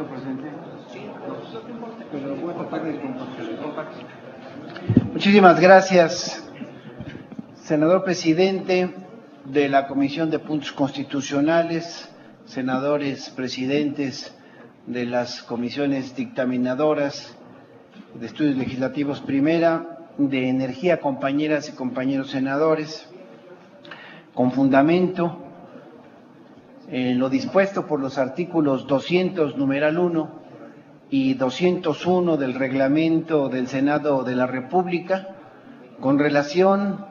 ¿Listo, presidente? Sí, pero voy a tratar de compartir. Muchísimas gracias, senador presidente de la Comisión de Puntos Constitucionales, senadores presidentes de las comisiones dictaminadoras de Estudios Legislativos Primera, de Energía, compañeras y compañeros senadores, con fundamento en lo dispuesto por los artículos 200, numeral 1 y 201 del Reglamento del Senado de la República, con relación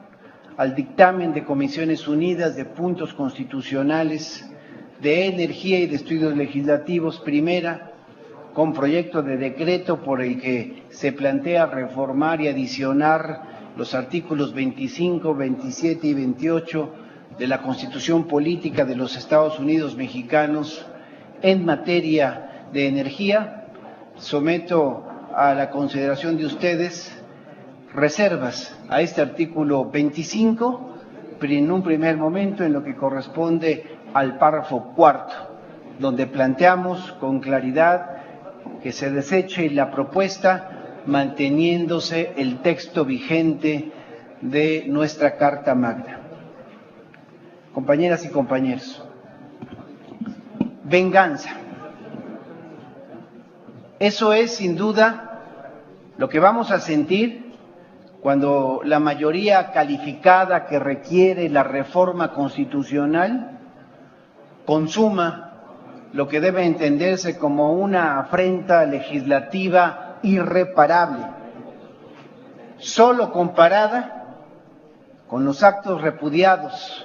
al dictamen de Comisiones Unidas de Puntos Constitucionales de Energía y de Estudios Legislativos Primera, con proyecto de decreto por el que se plantea reformar y adicionar los artículos 25, 27 y 28 de la Constitución Política de los Estados Unidos Mexicanos en materia de energía. Someto a la consideración de ustedes reservas a este artículo 25, pero en un primer momento en lo que corresponde al párrafo cuarto, donde planteamos con claridad que se deseche la propuesta manteniéndose el texto vigente de nuestra Carta Magna. Compañeras y compañeros, venganza. Eso es sin duda lo que vamos a sentir cuando la mayoría calificada que requiere la reforma constitucional consuma lo que debe entenderse como una afrenta legislativa irreparable, solo comparada con los actos repudiados,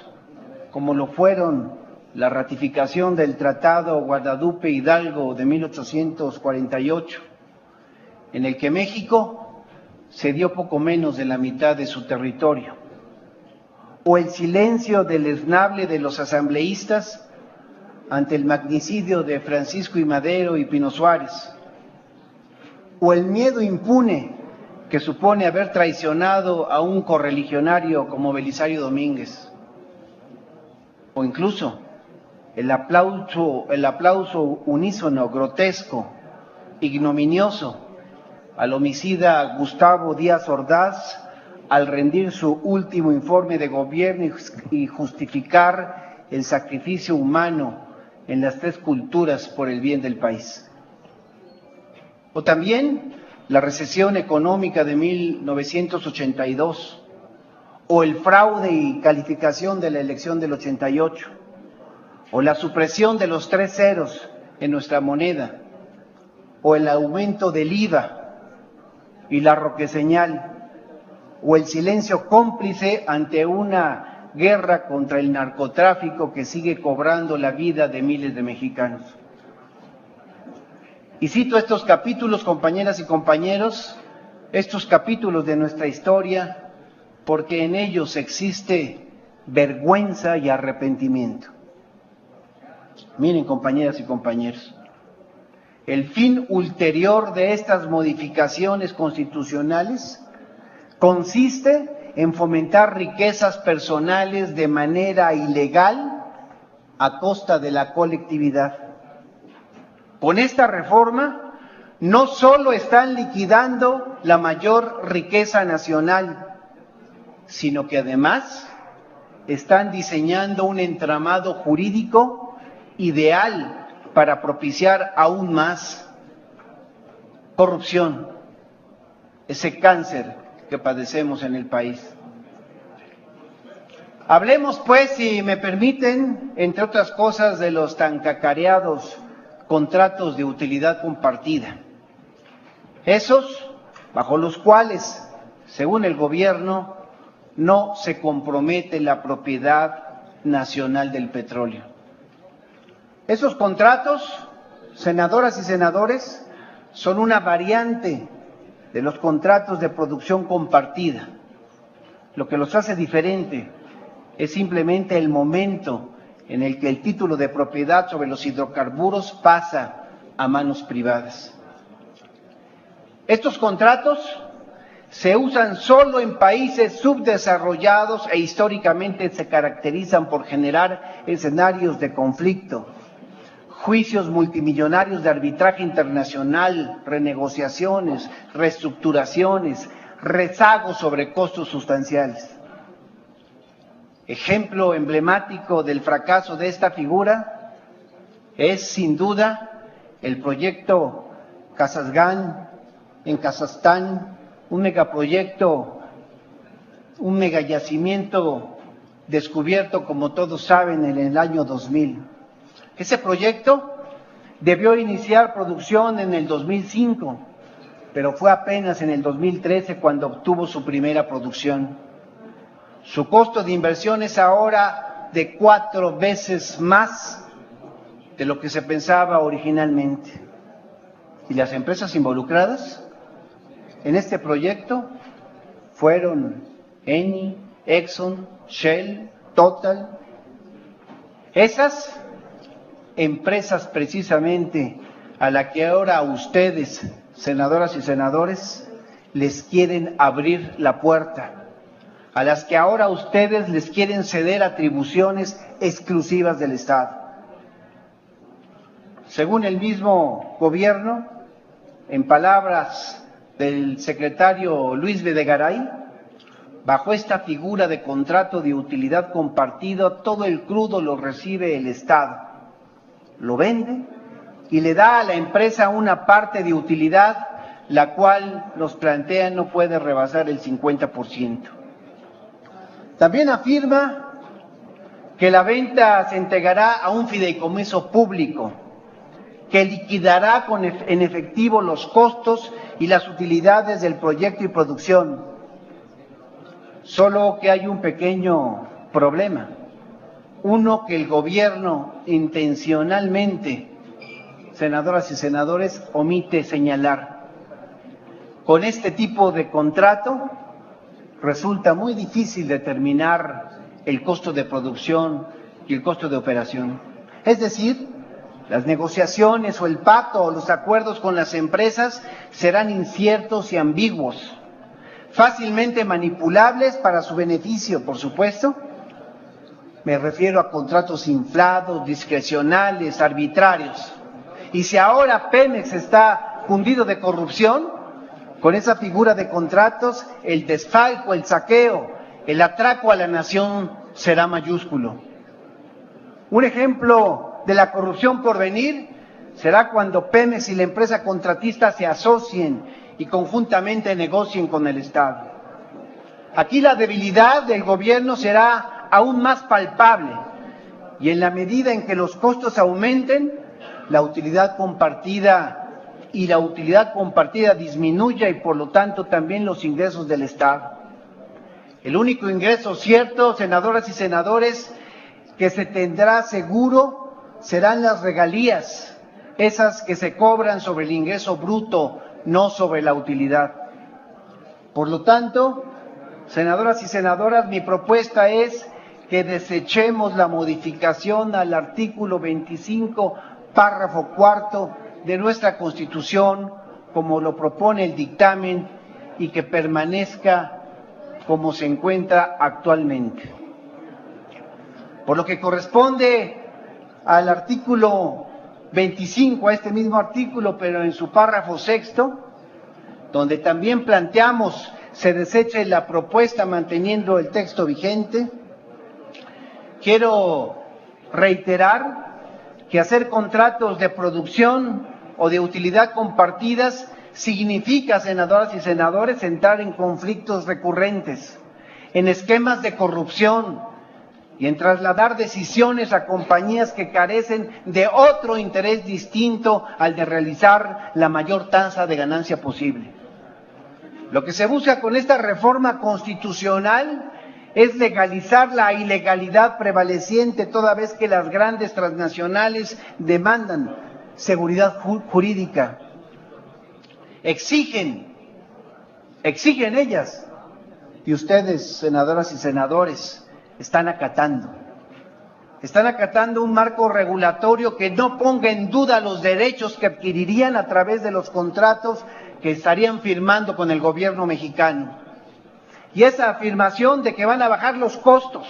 como lo fueron la ratificación del Tratado Guadalupe Hidalgo de 1848, en el que México cedió poco menos de la mitad de su territorio, o el silencio deleznable de los asambleístas ante el magnicidio de Francisco I. Madero y Pino Suárez, o el miedo impune que supone haber traicionado a un correligionario como Belisario Domínguez, o incluso el aplauso unísono, grotesco, ignominioso al homicida Gustavo Díaz Ordaz al rendir su último informe de gobierno y justificar el sacrificio humano en las tres culturas por el bien del país. O también la recesión económica de 1982, o el fraude y calificación de la elección del 88, o la supresión de los 3 ceros en nuestra moneda, o el aumento del IVA y la roqueseñal, o el silencio cómplice ante una guerra contra el narcotráfico que sigue cobrando la vida de miles de mexicanos. Y cito estos capítulos, compañeras y compañeros, estos capítulos de nuestra historia, porque en ellos existe vergüenza y arrepentimiento. Miren, compañeras y compañeros, el fin ulterior de estas modificaciones constitucionales consiste en fomentar riquezas personales de manera ilegal a costa de la colectividad. Con esta reforma no solo están liquidando la mayor riqueza nacional, sino que además están diseñando un entramado jurídico ideal para propiciar aún más corrupción, ese cáncer que padecemos en el país. Hablemos, pues, si me permiten, entre otras cosas, de los tan cacareados contratos de utilidad compartida. Esos, bajo los cuales, según el gobierno, no se compromete la propiedad nacional del petróleo. Esos contratos, senadoras y senadores, son una variante de los contratos de producción compartida. Lo que los hace diferente es simplemente el momento en el que el título de propiedad sobre los hidrocarburos pasa a manos privadas. Estos contratos se usan solo en países subdesarrollados e históricamente se caracterizan por generar escenarios de conflicto, juicios multimillonarios de arbitraje internacional, renegociaciones, reestructuraciones, rezagos sobre costos sustanciales. Ejemplo emblemático del fracaso de esta figura es sin duda el proyecto Kashagan en Kazajstán, un megaproyecto, un megayacimiento descubierto, como todos saben, en el año 2000. Ese proyecto debió iniciar producción en el 2005, pero fue apenas en el 2013 cuando obtuvo su primera producción. Su costo de inversión es ahora de 4 veces más de lo que se pensaba originalmente. Y las empresas involucradas en este proyecto fueron Eni, Exxon, Shell, Total. Esas empresas precisamente a las que ahora ustedes, senadoras y senadores, les quieren abrir la puerta, a las que ahora ustedes les quieren ceder atribuciones exclusivas del Estado. Según el mismo gobierno, en palabras del secretario Luis Videgaray, bajo esta figura de contrato de utilidad compartida, todo el crudo lo recibe el Estado, lo vende y le da a la empresa una parte de utilidad, la cual nos plantea no puede rebasar el 50%. También afirma que la venta se entregará a un fideicomiso público, que liquidará en efectivo los costos y las utilidades del proyecto y producción. Solo que hay un pequeño problema. Uno, que el gobierno intencionalmente, senadoras y senadores, omite señalar. Con este tipo de contrato resulta muy difícil determinar el costo de producción y el costo de operación. Es decir, las negociaciones o el pacto o los acuerdos con las empresas serán inciertos y ambiguos, fácilmente manipulables para su beneficio, por supuesto. Me refiero a contratos inflados, discrecionales, arbitrarios. Y si ahora Pemex está fundido de corrupción, con esa figura de contratos, el desfalco, el saqueo, el atraco a la nación será mayúsculo. Un ejemplo de la corrupción por venir será cuando Pemex y la empresa contratista se asocien y conjuntamente negocien con el Estado. Aquí la debilidad del gobierno será aún más palpable y en la medida en que los costos aumenten, la utilidad compartida disminuya y por lo tanto también los ingresos del Estado. El único ingreso cierto, senadoras y senadores, que se tendrá seguro serán las regalías, esas que se cobran sobre el ingreso bruto, no sobre la utilidad. Por lo tanto, senadoras y senadores, mi propuesta es que desechemos la modificación al artículo 25, párrafo cuarto de nuestra Constitución, como lo propone el dictamen, y que permanezca como se encuentra actualmente. Por lo que corresponde al artículo 25, a este mismo artículo, pero en su párrafo sexto, donde también planteamos se deseche la propuesta manteniendo el texto vigente, quiero reiterar que hacer contratos de producción o de utilidad compartidas significa, senadoras y senadores, entrar en conflictos recurrentes, en esquemas de corrupción y en trasladar decisiones a compañías que carecen de otro interés distinto al de realizar la mayor tasa de ganancia posible. Lo que se busca con esta reforma constitucional es legalizar la ilegalidad prevaleciente, toda vez que las grandes transnacionales demandan seguridad jurídica. Exigen ellas, y ustedes, senadoras y senadores, están acatando un marco regulatorio que no ponga en duda los derechos que adquirirían a través de los contratos que estarían firmando con el gobierno mexicano. Y esa afirmación de que van a bajar los costos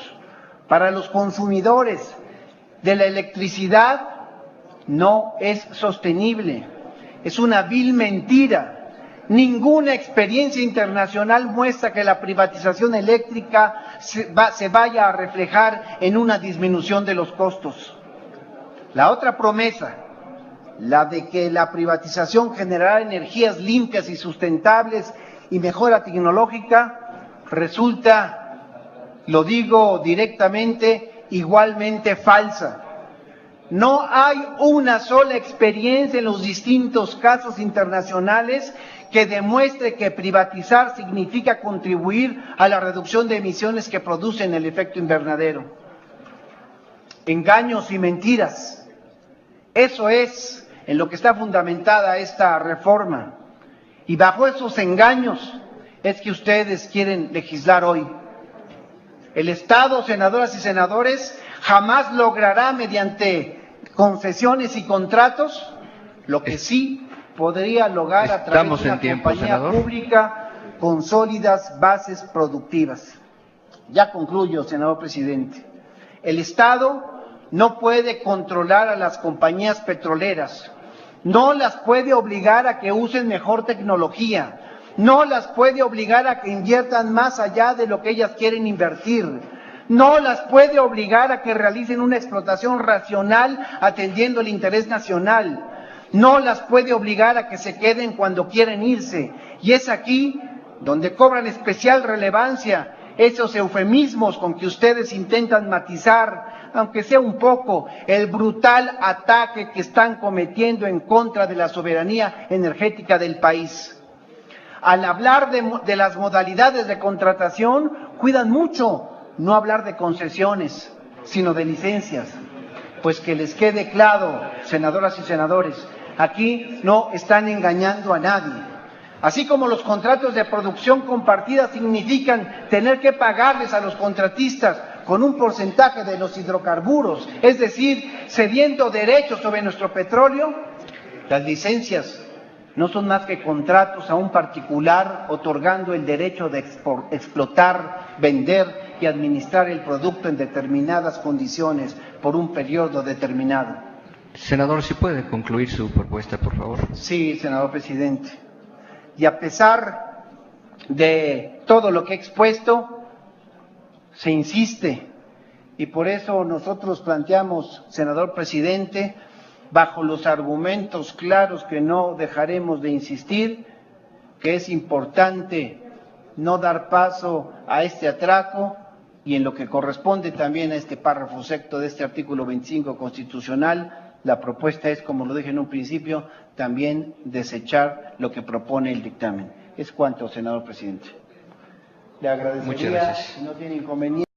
para los consumidores de la electricidad no es sostenible. Es una vil mentira. Ninguna experiencia internacional muestra que la privatización eléctrica se vaya a reflejar en una disminución de los costos. La otra promesa, la de que la privatización generará energías limpias y sustentables y mejora tecnológica, resulta, lo digo directamente, igualmente falsa. No hay una sola experiencia en los distintos casos internacionales que demuestre que privatizar significa contribuir a la reducción de emisiones que producen el efecto invernadero. Engaños y mentiras. Eso es en lo que está fundamentada esta reforma. Y bajo esos engaños es que ustedes quieren legislar hoy. El Estado, senadoras y senadores, jamás logrará mediante concesiones y contratos lo que sí podría lograr a través de una compañía pública con sólidas bases productivas. Ya concluyo, senador presidente. El Estado no puede controlar a las compañías petroleras, no las puede obligar a que usen mejor tecnología, no las puede obligar a que inviertan más allá de lo que ellas quieren invertir, no las puede obligar a que realicen una explotación racional atendiendo el interés nacional, no las puede obligar a que se queden cuando quieren irse. Y es aquí donde cobran especial relevancia esos eufemismos con que ustedes intentan matizar, aunque sea un poco, el brutal ataque que están cometiendo en contra de la soberanía energética del país. Al hablar de las modalidades de contratación, cuidan mucho no hablar de concesiones, sino de licencias. Pues que les quede claro, senadoras y senadores, aquí no están engañando a nadie. Así como los contratos de producción compartida significan tener que pagarles a los contratistas con un porcentaje de los hidrocarburos, es decir, cediendo derechos sobre nuestro petróleo, las licencias no son más que contratos a un particular otorgando el derecho de explotar, vender y administrar el producto en determinadas condiciones por un periodo determinado. Senador, ¿si puede concluir su propuesta, por favor? Sí, senador presidente. Y a pesar de todo lo que he expuesto, se insiste, y por eso nosotros planteamos, senador presidente, bajo los argumentos claros que no dejaremos de insistir, que es importante no dar paso a este atraco y en lo que corresponde también a este párrafo sexto de este artículo 25 constitucional, la propuesta es, como lo dije en un principio, también desechar lo que propone el dictamen. Es cuanto, senador presidente. Le agradecería, si no tiene inconveniente.